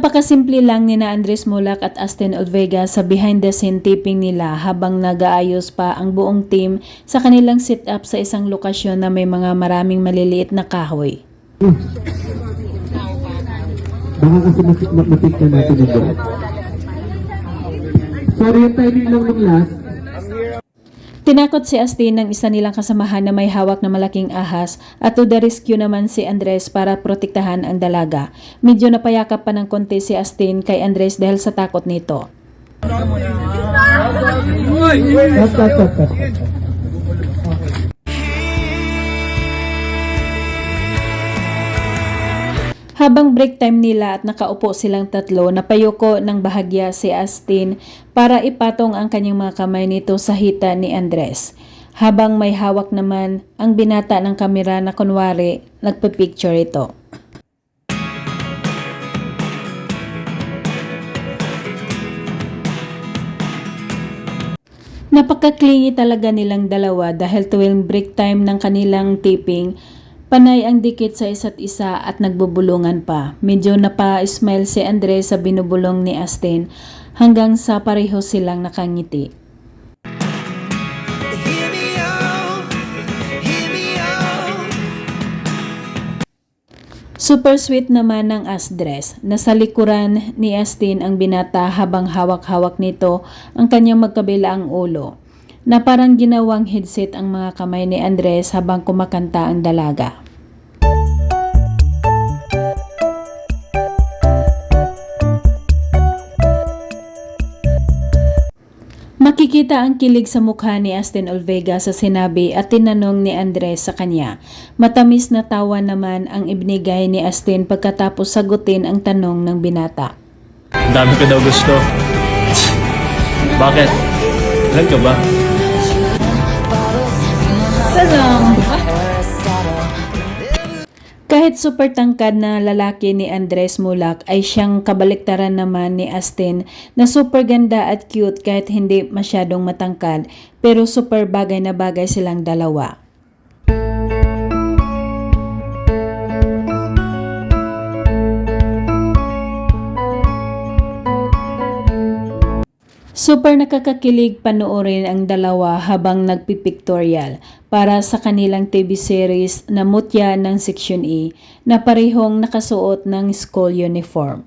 Napakasimple lang ni na Andres Mulak at Astin Olvega sa behind the scene taping nila habang nag-aayos pa ang buong team sa kanilang sit-up sa isang lokasyon na may mga maraming maliliit na kahoy. Baka kasi matik na natin ito. Sorry, yung timing lang ng last. Tinakot si Astin ng isa nilang kasamahan na may hawak na malaking ahas at to the rescue naman si Andres para protektahan ang dalaga. Medyo napayakap pa ng konti si Astin kay Andres dahil sa takot nito. Habang break time nila at nakaupo silang tatlo, napayuko ng bahagya si Astin para ipatong ang kanyang mga kamay nito sa hita ni Andres. Habang may hawak naman ang binata ng kamera na kunwari nagpipicture ito. Napakaklingi talaga nilang dalawa dahil tuwing break time ng kanilang taping, panay ang dikit sa isa't isa at nagbubulungan pa. Medyo napa-smile si Andres sa binubulong ni Astin hanggang sa pareho silang nakangiti. Super sweet naman ng Asdres. Nasa likuran ni Astin ang binata habang hawak-hawak nito ang kanyang magkabilaang ulo, na parang ginawang headset ang mga kamay ni Andres habang kumakanta ang dalaga. Makikita ang kilig sa mukha ni Astin Olvega sa sinabi at tinanong ni Andres sa kanya. Matamis na tawa naman ang ibinigay ni Astin pagkatapos sagutin ang tanong ng binata. Ang dami ko daw gusto. Bakit? Ilan ka ba? Kahit super tangkad na lalaki ni Andres Mulak ay siyang kabaliktaran naman ni Astin na super ganda at cute kahit hindi masyadong matangkad, pero super bagay na bagay silang dalawa. Super nakakakilig panoorin ang dalawa habang nagpipictorial para sa kanilang TV series na Mutya ng Section E na parehong nakasuot ng school uniform.